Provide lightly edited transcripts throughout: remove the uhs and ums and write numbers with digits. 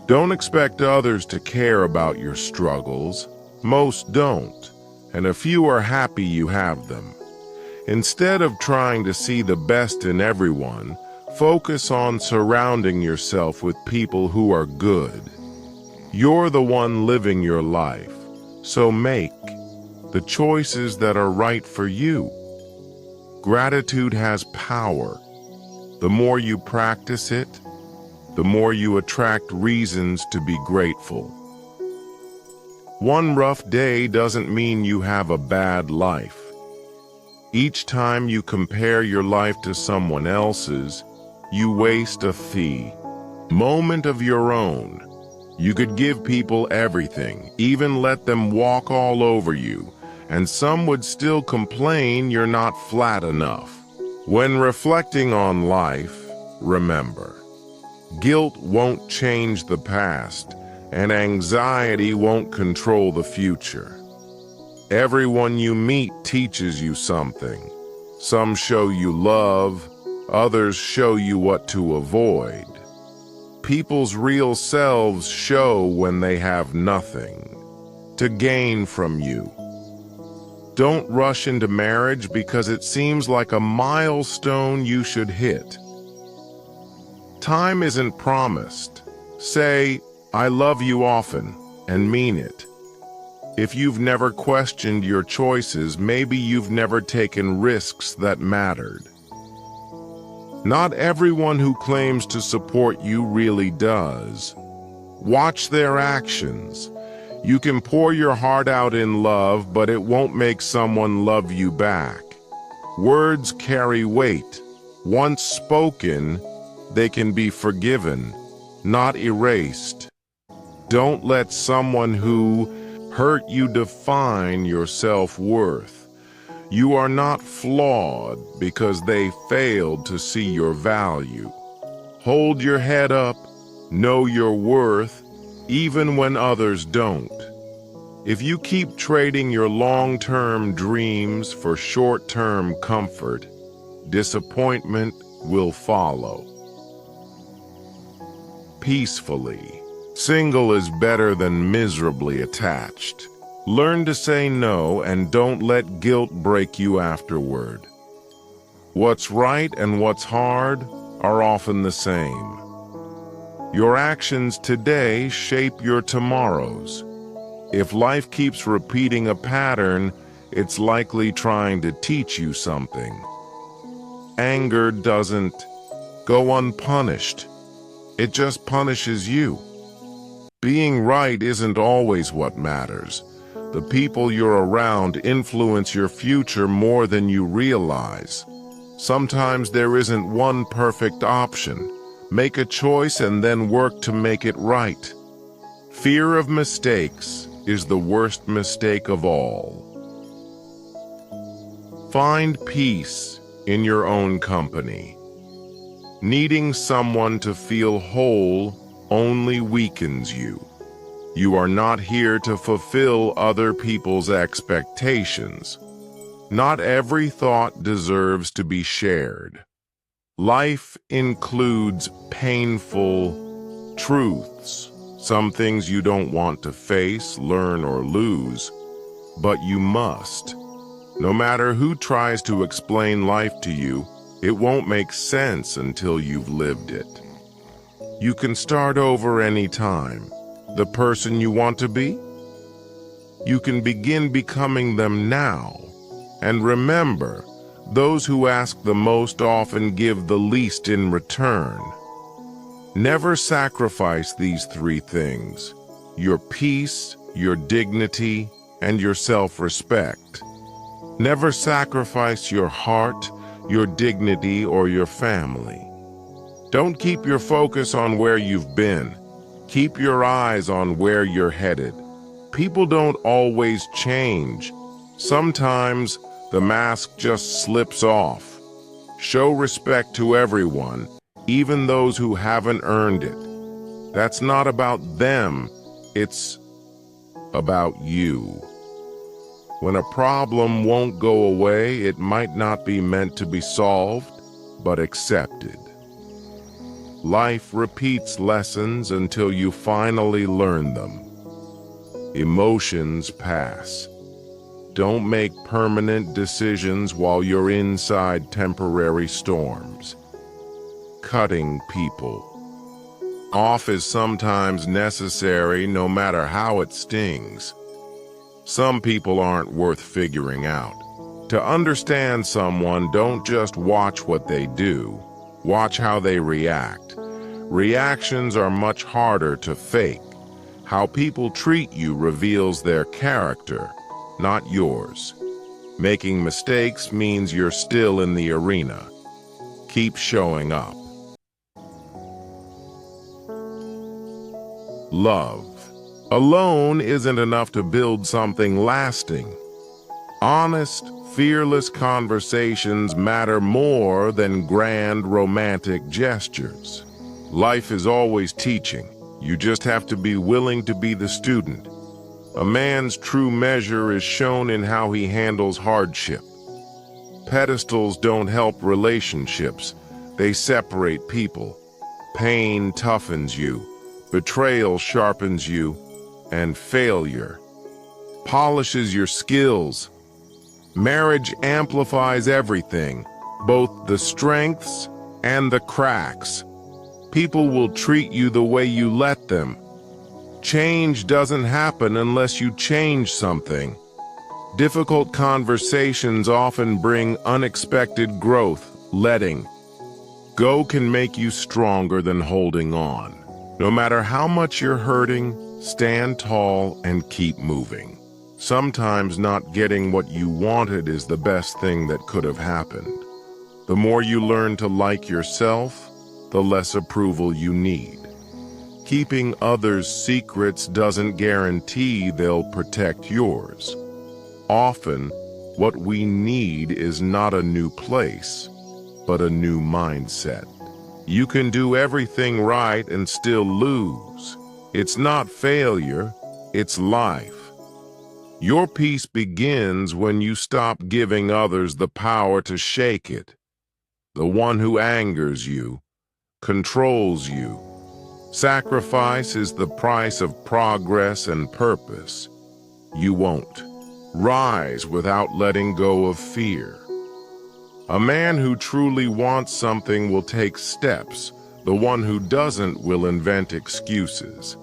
Don't expect others to care about your struggles. Most don't, and a few are happy you have them. Instead of trying to see the best in everyone, focus on surrounding yourself with people who are good. You're the one living your life, so make the choices that are right for you. Gratitude has power. The more you practice it, the more you attract reasons to be grateful. One rough day doesn't mean you have a bad life. Each time you compare your life to someone else's, you waste a moment of your own. You could give people everything, even let them walk all over you, and some would still complain you're not flat enough. When reflecting on life, remember, guilt won't change the past, and anxiety won't control the future. Everyone you meet teaches you something. Some show you love, others show you what to avoid. People's real selves show when they have nothing to gain from you. Don't rush into marriage because it seems like a milestone you should hit. Time isn't promised. Say, "I love you" often, and mean it. If you've never questioned your choices, maybe you've never taken risks that mattered. Not everyone who claims to support you really does. Watch their actions. You can pour your heart out in love, but it won't make someone love you back. Words carry weight. Once spoken, they can be forgiven, not erased. Don't let someone who hurt you define your self-worth. You are not flawed because they failed to see your value. Hold your head up, know your worth, even when others don't. If you keep trading your long-term dreams for short-term comfort, disappointment will follow. Peacefully. Single is better than miserably attached. Learn to say no and don't let guilt break you afterward. What's right and what's hard are often the same. Your actions today shape your tomorrows. If life keeps repeating a pattern, it's likely trying to teach you something. Anger doesn't go unpunished. It just punishes you. Being right isn't always what matters. The people you're around influence your future more than you realize. Sometimes there isn't one perfect option. Make a choice and then work to make it right. Fear of mistakes is the worst mistake of all. Find peace in your own company. Needing someone to feel whole only weakens you. You are not here to fulfill other people's expectations. Not every thought deserves to be shared. Life includes painful truths, some things you don't want to face, learn, or lose, but you must. No matter who tries to explain life to you, it won't make sense until you've lived it. You can start over anytime. The person you want to be? You can begin becoming them now. And remember, those who ask the most often give the least in return. Never sacrifice these three things: your peace, your dignity, and your self-respect. Never sacrifice your heart, your dignity, or your family. Don't keep your focus on where you've been. Keep your eyes on where you're headed. People don't always change. Sometimes the mask just slips off. Show respect to everyone, even those who haven't earned it. That's not about them, it's about you. When a problem won't go away, it might not be meant to be solved, but accepted. Life repeats lessons until you finally learn them. Emotions pass. Don't make permanent decisions while you're inside temporary storms. Cutting people off is sometimes necessary, no matter how it stings. Some people aren't worth figuring out. To understand someone, don't just watch what they do. Watch how they react. Reactions are much harder to fake. How people treat you reveals their character, not yours. Making mistakes means you're still in the arena. Keep showing up. Love alone isn't enough to build something lasting. Honest, fearless conversations matter more than grand romantic gestures. Life is always teaching. You just have to be willing to be the student. A man's true measure is shown in how he handles hardship. Pedestals don't help relationships. They separate people. Pain toughens you. Betrayal sharpens you. And failure polishes your skills. Marriage amplifies everything, both the strengths and the cracks. People will treat you the way you let them. Change doesn't happen unless you change something. Difficult conversations often bring unexpected growth. Letting go can make you stronger than holding on. No matter how much you're hurting, stand tall and keep moving. Sometimes not getting what you wanted is the best thing that could have happened. The more you learn to like yourself, the less approval you need. Keeping others' secrets doesn't guarantee they'll protect yours. Often, what we need is not a new place, but a new mindset. You can do everything right and still lose. It's not failure, it's life. Your peace begins when you stop giving others the power to shake it. The one who angers you, controls you. Sacrifice is the price of progress and purpose. You won't rise without letting go of fear. A man who truly wants something will take steps. The one who doesn't will invent excuses.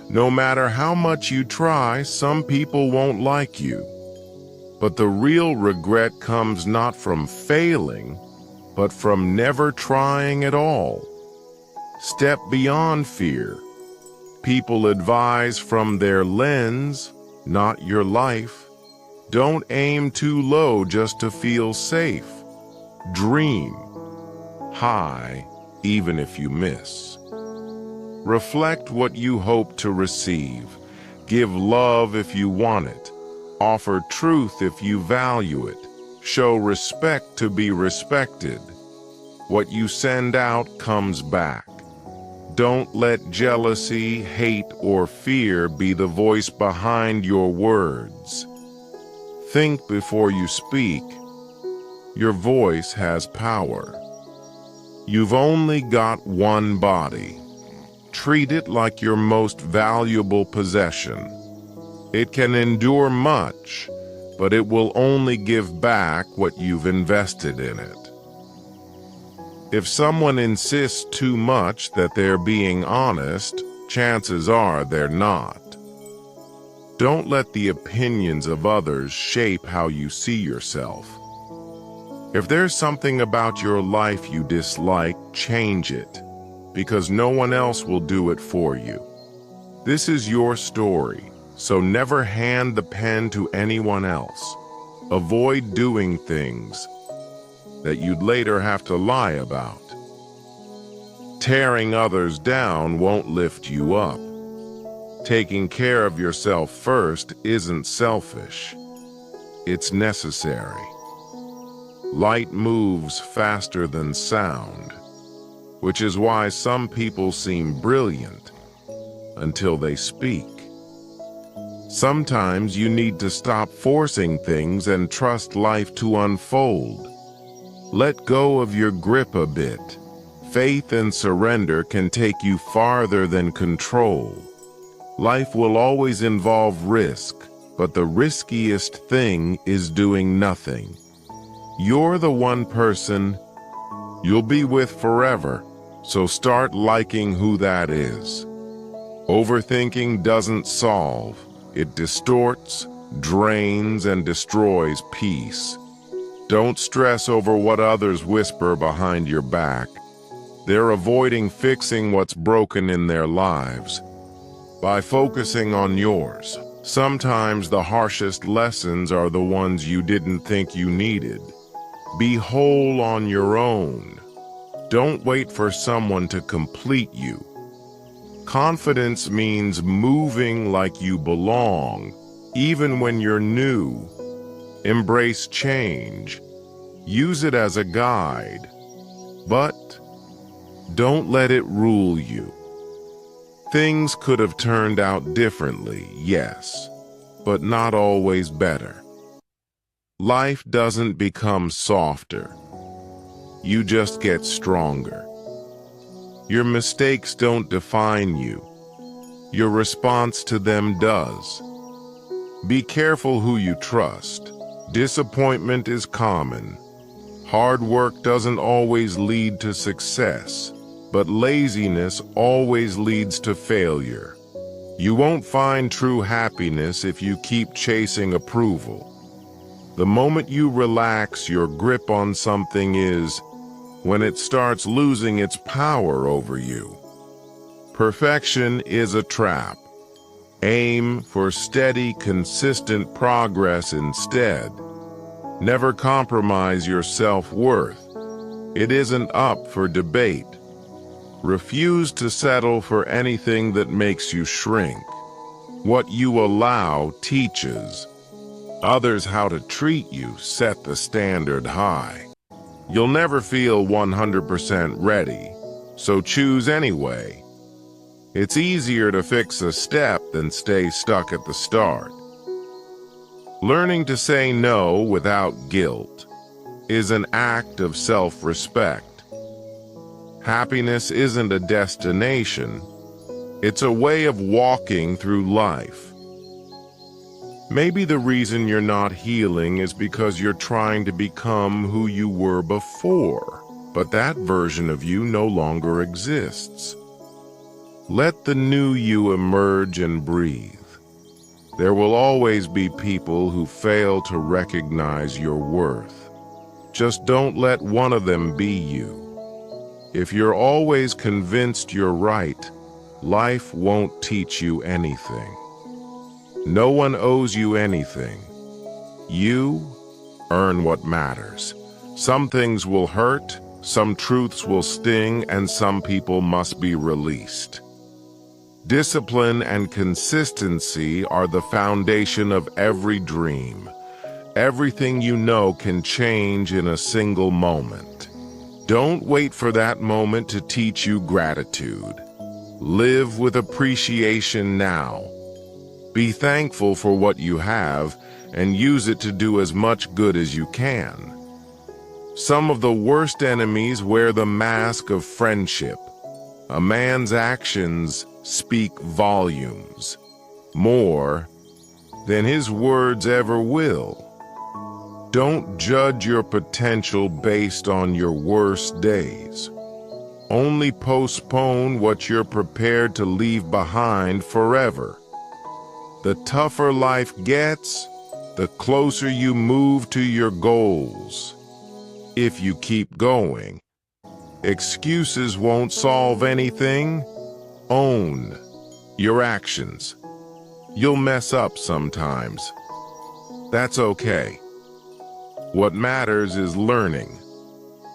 No matter how much you try, some people won't like you. But the real regret comes not from failing, but from never trying at all. Step beyond fear. People advise from their lens, not your life. Don't aim too low just to feel safe. Dream high, even if you miss. Reflect what you hope to receive. Give love if you want it. Offer truth if you value it. Show respect to be respected. What you send out comes back. Don't let jealousy, hate, or fear be the voice behind your words. Think before you speak. Your voice has power. You've only got one body. Treat it like your most valuable possession. It can endure much, but it will only give back what you've invested in it. If someone insists too much that they're being honest, chances are they're not. Don't let the opinions of others shape how you see yourself. If there's something about your life you dislike, change it, because no one else will do it for you. This is your story, so never hand the pen to anyone else. Avoid doing things that you'd later have to lie about. Tearing others down won't lift you up. Taking care of yourself first isn't selfish. It's necessary. Light moves faster than sound, which is why some people seem brilliant until they speak. Sometimes you need to stop forcing things and trust life to unfold. Let go of your grip a bit. Faith and surrender can take you farther than control. Life will always involve risk, but the riskiest thing is doing nothing. You're the one person you'll be with forever, so start liking who that is. Overthinking doesn't solve. It distorts, drains, and destroys peace. Don't stress over what others whisper behind your back. They're avoiding fixing what's broken in their lives. By focusing on yours, sometimes the harshest lessons are the ones you didn't think you needed. Be whole on your own. Don't wait for someone to complete you. Confidence means moving like you belong, even when you're new. Embrace change. Use it as a guide. But don't let it rule you. Things could have turned out differently, yes, but not always better. Life doesn't become softer. You just get stronger. Your mistakes don't define you. Your response to them does. Be careful who you trust. Disappointment is common. Hard work doesn't always lead to success, but laziness always leads to failure. You won't find true happiness if you keep chasing approval. The moment you relax your grip on something is when it starts losing its power over you. Perfection is a trap. Aim for steady, consistent progress instead. Never compromise your self-worth. It isn't up for debate. Refuse to settle for anything that makes you shrink. What you allow teaches. Others how to treat you set the standard high. You'll never feel 100% ready, so choose anyway. It's easier to fix a step than stay stuck at the start. Learning to say no without guilt is an act of self-respect. Happiness isn't a destination, it's a way of walking through life. Maybe the reason you're not healing is because you're trying to become who you were before, but that version of you no longer exists. Let the new you emerge and breathe. There will always be people who fail to recognize your worth. Just don't let one of them be you. If you're always convinced you're right, life won't teach you anything. No one owes you anything. You earn what matters. Some things will hurt, some truths will sting, and some people must be released. Discipline and consistency are the foundation of every dream. Everything you know can change in a single moment. Don't wait for that moment to teach you gratitude. Live with appreciation now. Be thankful for what you have and use it to do as much good as you can. Some of the worst enemies wear the mask of friendship. A man's actions speak volumes, more than his words ever will. Don't judge your potential based on your worst days. Only postpone what you're prepared to leave behind forever. The tougher life gets, the closer you move to your goals. If you keep going, excuses won't solve anything. Own your actions. You'll mess up sometimes. That's okay. What matters is learning,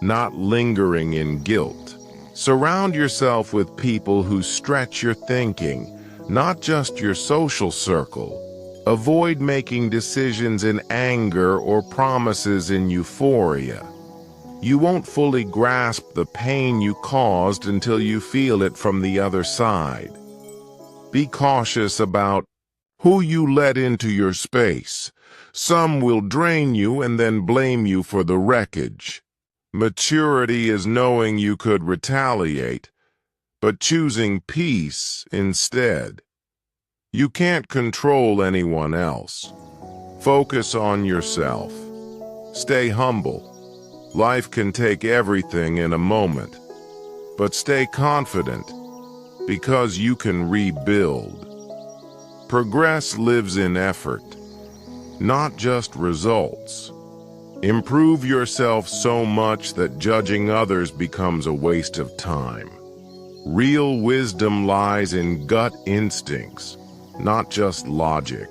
not lingering in guilt. Surround yourself with people who stretch your thinking, not just your social circle. Avoid making decisions in anger or promises in euphoria. You won't fully grasp the pain you caused until you feel it from the other side. Be cautious about who you let into your space. Some will drain you and then blame you for the wreckage. Maturity is knowing you could retaliate, but choosing peace instead. You can't control anyone else. Focus on yourself. Stay humble. Life can take everything in a moment, but stay confident because you can rebuild. Progress lives in effort, not just results. Improve yourself so much that judging others becomes a waste of time. Real wisdom lies in gut instincts, not just logic.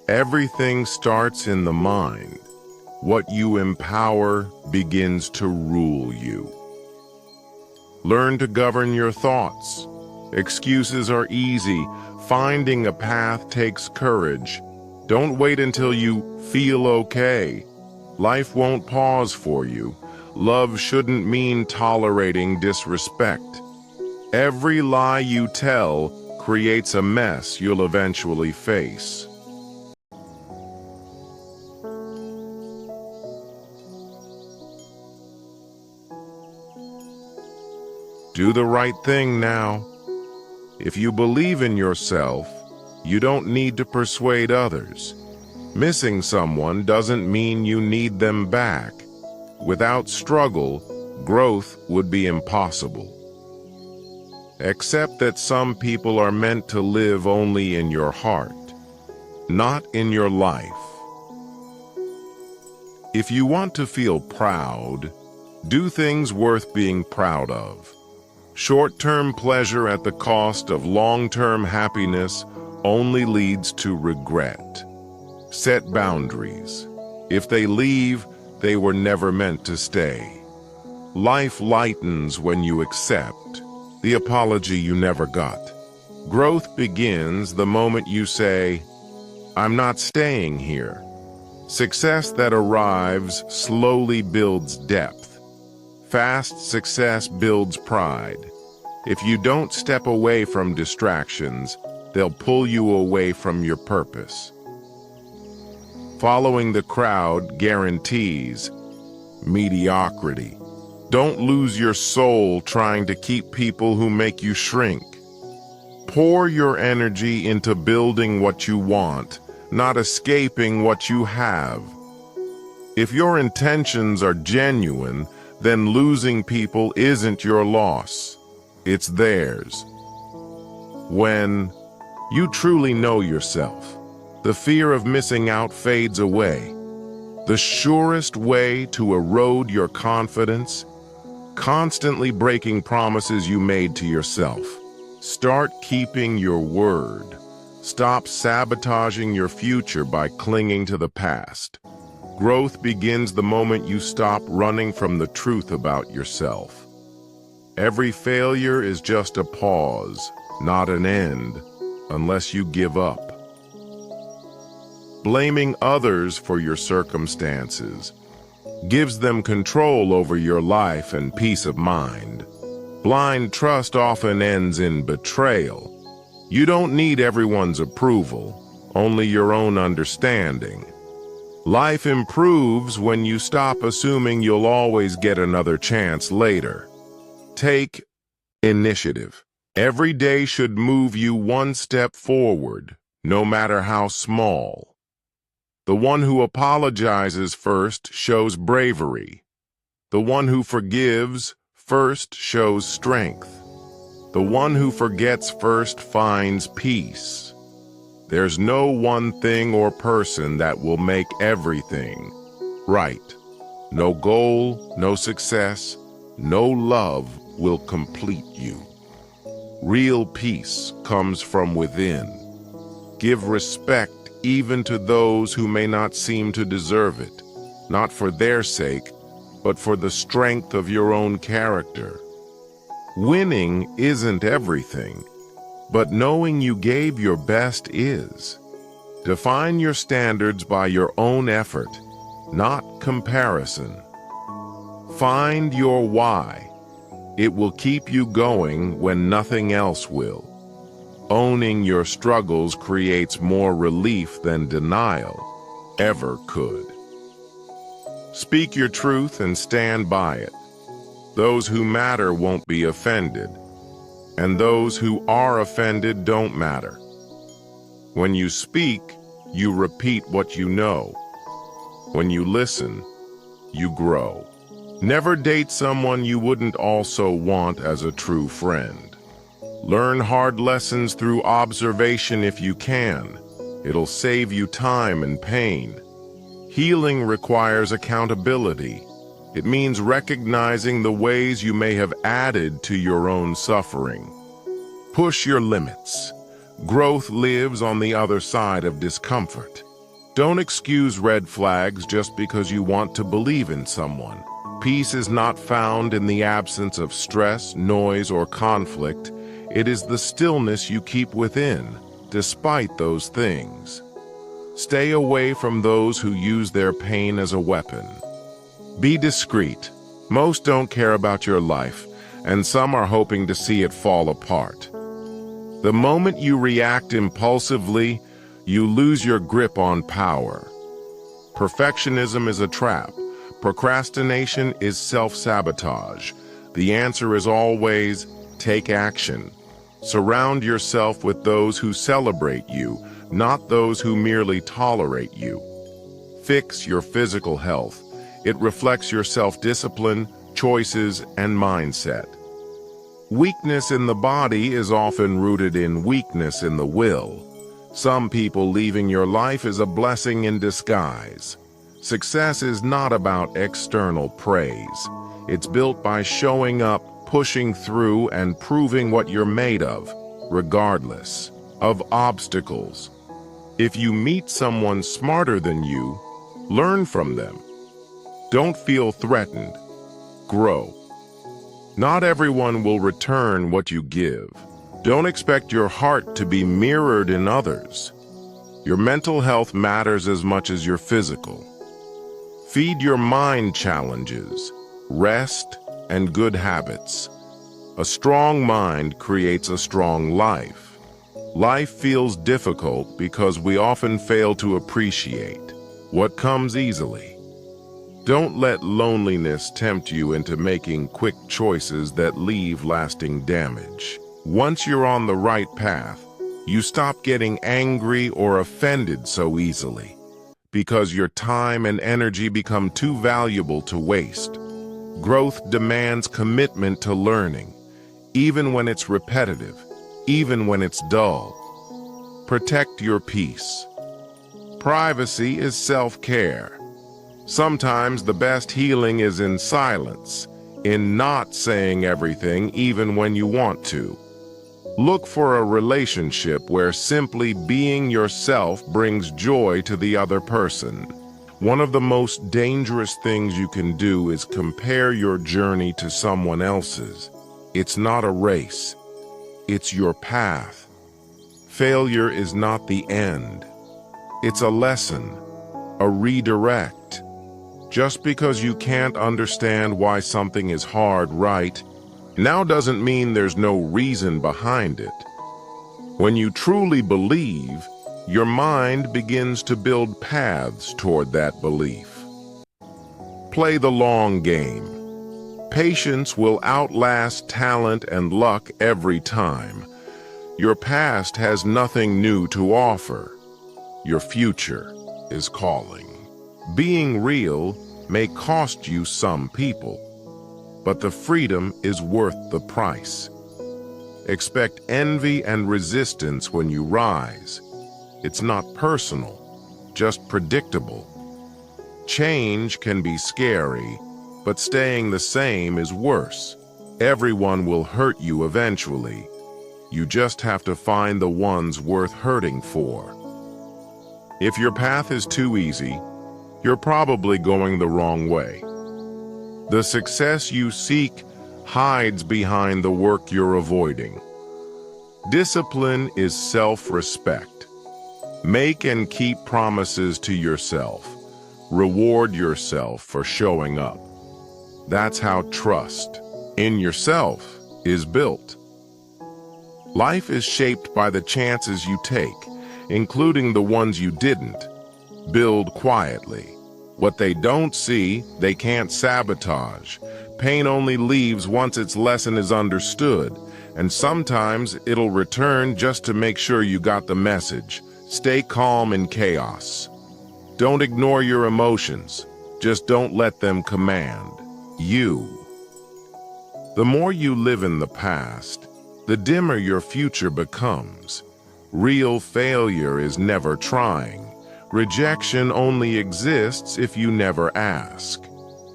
Everything starts in the mind. What you empower begins to rule you. Learn to govern your thoughts. Excuses are easy. Finding a path takes courage. Don't wait until you feel okay. Life won't pause for you. Love shouldn't mean tolerating disrespect. Every lie you tell creates a mess you'll eventually face. Do the right thing now. If you believe in yourself, you don't need to persuade others. Missing someone doesn't mean you need them back. Without struggle, growth would be impossible. Accept that some people are meant to live only in your heart, not in your life. If you want to feel proud, do things worth being proud of. Short-term pleasure at the cost of long-term happiness only leads to regret. Set boundaries. If they leave, they were never meant to stay. Life lightens when you accept the apology you never got. Growth begins the moment you say, "I'm not staying here." Success that arrives slowly builds depth. Fast success builds pride. If you don't step away from distractions, they'll pull you away from your purpose. Following the crowd guarantees mediocrity. Don't lose your soul trying to keep people who make you shrink. Pour your energy into building what you want, not escaping what you have. If your intentions are genuine, then losing people isn't your loss. It's theirs. When you truly know yourself, the fear of missing out fades away. The surest way to erode your confidence, constantly breaking promises you made to yourself. Start keeping your word. Stop sabotaging your future by clinging to the past. Growth begins the moment you stop running from the truth about yourself. Every failure is just a pause, not an end, unless you give up. Blaming others for your circumstances gives them control over your life and peace of mind. Blind trust often ends in betrayal. You don't need everyone's approval, only your own understanding. Life improves when you stop assuming you'll always get another chance later. Take initiative. Every day should move you one step forward, no matter how small. The one who apologizes first shows bravery. The one who forgives first shows strength. The one who forgets first finds peace. There's no one thing or person that will make everything right. No goal, no success, no love will complete you. Real peace comes from within. Give respect even to those who may not seem to deserve it, not for their sake, but for the strength of your own character. Winning isn't everything, but knowing you gave your best is. Define your standards by your own effort, not comparison. Find your why. It will keep you going when nothing else will. Owning your struggles creates more relief than denial ever could. Speak your truth and stand by it. Those who matter won't be offended, and those who are offended don't matter. When you speak, you repeat what you know. When you listen, you grow. Never date someone you wouldn't also want as a true friend. Learn hard lessons through observation if you can. It'll save you time and pain. Healing requires accountability. It means recognizing the ways you may have added to your own suffering. Push your limits. Growth lives on the other side of discomfort. Don't excuse red flags just because you want to believe in someone. Peace is not found in the absence of stress, noise, or conflict. It is the stillness you keep within, despite those things. Stay away from those who use their pain as a weapon. Be discreet. Most don't care about your life, and some are hoping to see it fall apart. The moment you react impulsively, you lose your grip on power. Perfectionism is a trap. Procrastination is self-sabotage. The answer is always take action. Surround yourself with those who celebrate you, not those who merely tolerate you. Fix your physical health. It reflects your self-discipline, choices, and mindset. Weakness in the body is often rooted in weakness in the will. Some people leaving your life is a blessing in disguise. Success is not about external praise. It's built by showing up, pushing through, and proving what you're made of, regardless of obstacles. If you meet someone smarter than you, learn from them. Don't feel threatened. Grow. Not everyone will return what you give. Don't expect your heart to be mirrored in others. Your mental health matters as much as your physical. Feed your mind challenges, rest, and good habits. A strong mind creates a strong life. Life feels difficult because we often fail to appreciate what comes easily. Don't let loneliness tempt you into making quick choices that leave lasting damage. Once you're on the right path, you stop getting angry or offended so easily, because your time and energy become too valuable to waste. Growth demands commitment to learning, even when it's repetitive, even when it's dull. Protect your peace. Privacy is self-care. Sometimes the best healing is in silence, in not saying everything even when you want to. Look for a relationship where simply being yourself brings joy to the other person. One of the most dangerous things you can do is compare your journey to someone else's. It's not a race. It's your path. Failure is not the end. It's a lesson, a redirect. Just because you can't understand why something is hard right now doesn't mean there's no reason behind it. When you truly believe, your mind begins to build paths toward that belief. Play the long game. Patience will outlast talent and luck every time. Your past has nothing new to offer. Your future is calling. Being real may cost you some people, but the freedom is worth the price. Expect envy and resistance when you rise. It's not personal, just predictable. Change can be scary, but staying the same is worse. Everyone will hurt you eventually. You just have to find the ones worth hurting for. If your path is too easy, you're probably going the wrong way. The success you seek hides behind the work you're avoiding. Discipline is self-respect. Make and keep promises to yourself. Reward yourself for showing up. That's how trust in yourself is built. Life is shaped by the chances you take, including the ones you didn't. Build quietly. What they don't see, they can't sabotage. Pain only leaves once its lesson is understood, and sometimes it'll return just to make sure you got the message. Stay calm in chaos. Don't ignore your emotions. Just don't let them command you. The more you live in the past, the dimmer your future becomes. Real failure is never trying. Rejection only exists if you never ask.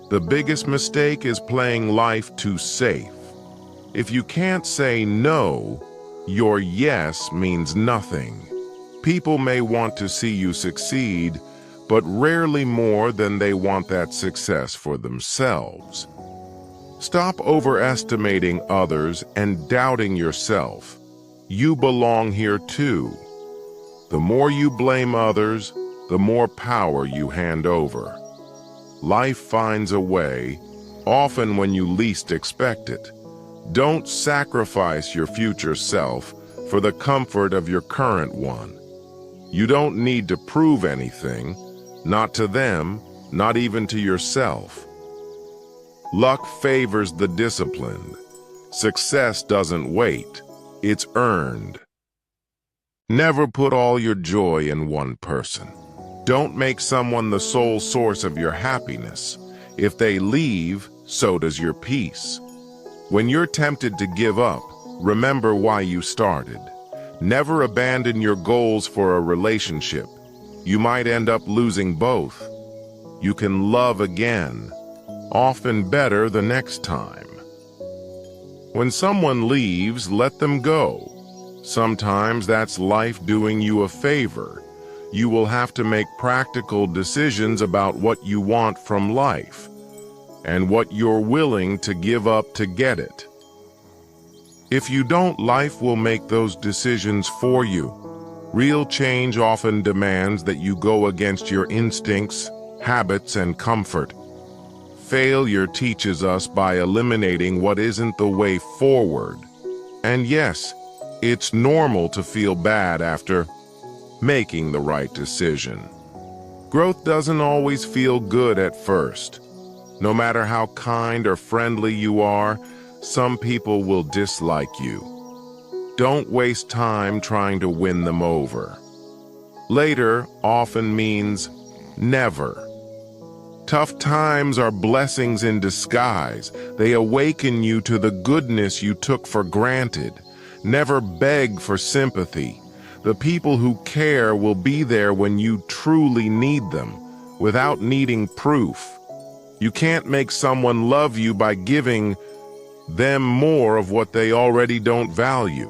The biggest mistake is playing life too safe. If you can't say no, your yes means nothing. People may want to see you succeed, but rarely more than they want that success for themselves. Stop overestimating others and doubting yourself. You belong here too. The more you blame others, the more power you hand over. Life finds a way, often when you least expect it. Don't sacrifice your future self for the comfort of your current one. You don't need to prove anything, not to them, not even to yourself. Luck favors the disciplined. Success doesn't wait, it's earned. Never put all your joy in one person. Don't make someone the sole source of your happiness. If they leave, so does your peace. When you're tempted to give up, remember why you started. Never abandon your goals for a relationship. You might end up losing both. You can love again, often better the next time. When someone leaves, let them go. Sometimes that's life doing you a favor. You will have to make practical decisions about what you want from life and what you're willing to give up to get it. If you don't, life will make those decisions for you. Real change often demands that you go against your instincts, habits, and comfort. Failure teaches us by eliminating what isn't the way forward. And yes, it's normal to feel bad after making the right decision. Growth doesn't always feel good at first. No matter how kind or friendly you are, some people will dislike you. Don't waste time trying to win them over. Later often means never. Tough times are blessings in disguise. They awaken you to the goodness you took for granted. Never beg for sympathy. The people who care will be there when you truly need them, without needing proof. You can't make someone love you by giving them more of what they already don't value.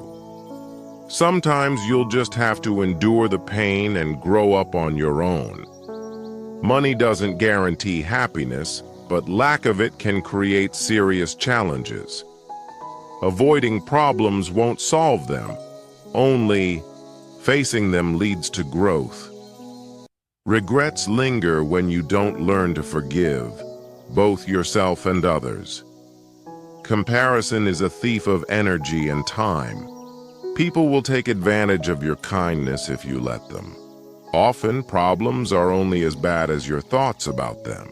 Sometimes you'll just have to endure the pain and grow up on your own. Money doesn't guarantee happiness, but lack of it can create serious challenges. Avoiding problems won't solve them. Only facing them leads to growth. Regrets linger when you don't learn to forgive, both yourself and others. Comparison is a thief of energy and time. People will take advantage of your kindness if you let them. Often, problems are only as bad as your thoughts about them.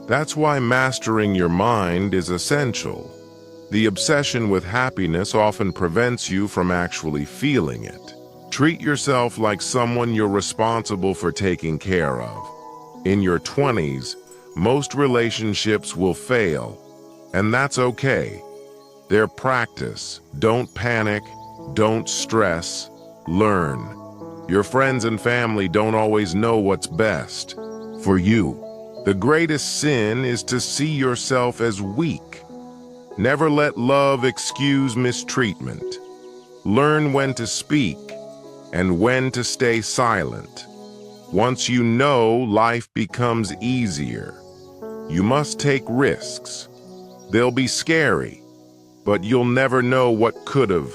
That's why mastering your mind is essential. The obsession with happiness often prevents you from actually feeling it. Treat yourself like someone you're responsible for taking care of. In your 20s, most relationships will fail, and that's okay. They're practice. Don't panic, don't stress, learn. Your friends and family don't always know what's best for you. The greatest sin is to see yourself as weak. Never let love excuse mistreatment. Learn when to speak and when to stay silent. Once you know, life becomes easier. You must take risks. They'll be scary, but you'll never know what could have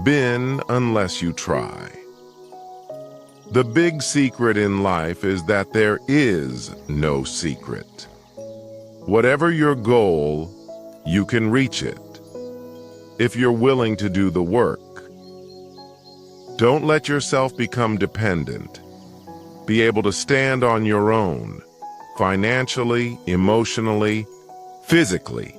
been unless you try. The big secret in life is that there is no secret. Whatever your goal, you can reach it, if you're willing to do the work. Don't let yourself become dependent. Be able to stand on your own. financially, emotionally, physically.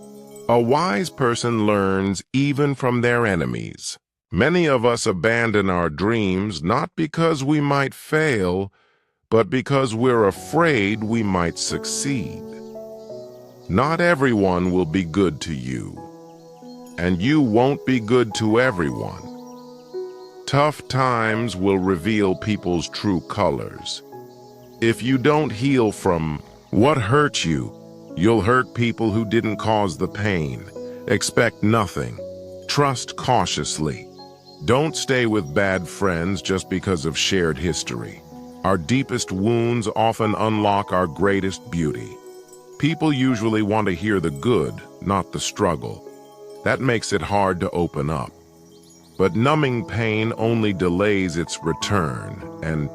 A wise person learns even from their enemies. Many of us abandon our dreams not because we might fail, but because we're afraid we might succeed. Not everyone will be good to you, and you won't be good to everyone. Tough times will reveal people's true colors. If you don't heal from what hurt you, you'll hurt people who didn't cause the pain. Expect nothing. Trust cautiously. Don't stay with bad friends just because of shared history. Our deepest wounds often unlock our greatest beauty. People usually want to hear the good, not the struggle. That makes it hard to open up. But numbing pain only delays its return, and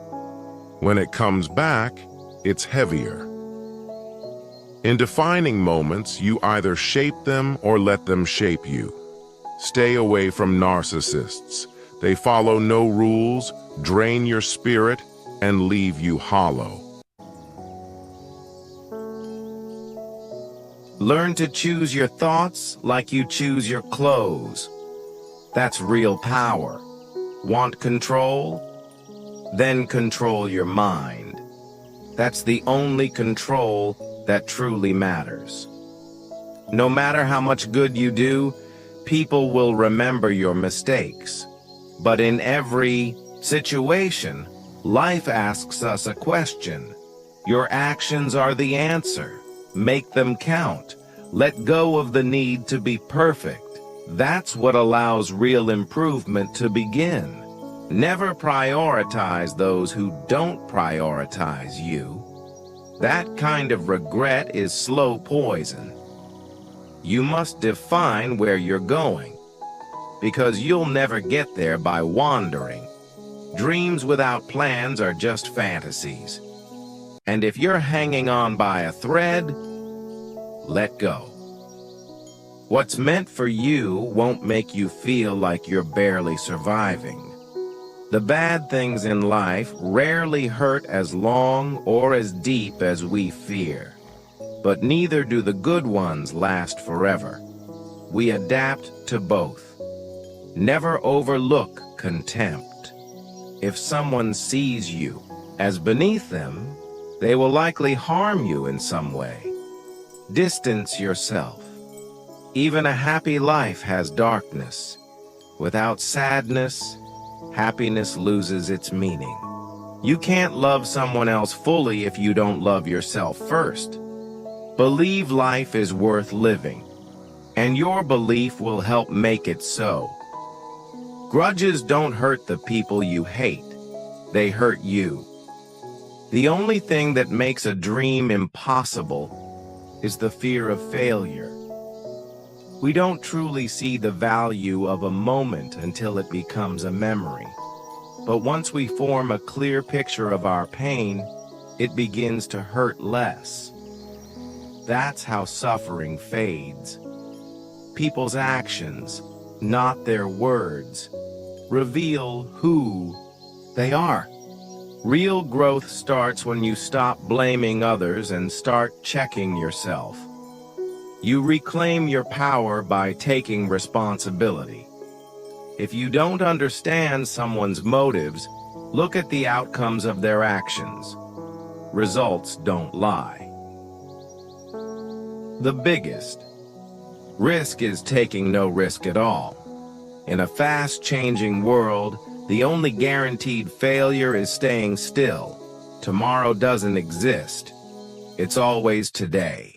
when it comes back, it's heavier. In defining moments, you either shape them or let them shape you. Stay away from narcissists. They follow no rules, drain your spirit, and leave you hollow. Learn to choose your thoughts like you choose your clothes. That's real power. Want control? Then control your mind. That's the only control that truly matters. No matter how much good you do, people will remember your mistakes. But in every situation, life asks us a question. Your actions are the answer. Make them count. Let go of the need to be perfect. That's what allows real improvement to begin. Never prioritize those who don't prioritize you. That kind of regret is slow poison. You must define where you're going, because you'll never get there by wandering. Dreams without plans are just fantasies. And if you're hanging on by a thread, let go. What's meant for you won't make you feel like you're barely surviving. The bad things in life rarely hurt as long or as deep as we fear. But neither do the good ones last forever. We adapt to both. Never overlook contempt. If someone sees you as beneath them, they will likely harm you in some way. Distance yourself. Even a happy life has darkness. Without sadness, happiness loses its meaning. You can't love someone else fully if you don't love yourself first. Believe life is worth living, and your belief will help make it so. Grudges don't hurt the people you hate. They hurt you. The only thing that makes a dream impossible is the fear of failure. We don't truly see the value of a moment until it becomes a memory. But once we form a clear picture of our pain, it begins to hurt less. That's how suffering fades. People's actions, not their words, reveal who they are. Real growth starts when you stop blaming others and start checking yourself. You reclaim your power by taking responsibility. If you don't understand someone's motives, look at the outcomes of their actions. Results don't lie. The biggest risk is taking no risk at all. In a fast-changing world, the only guaranteed failure is staying still. Tomorrow doesn't exist. It's always today.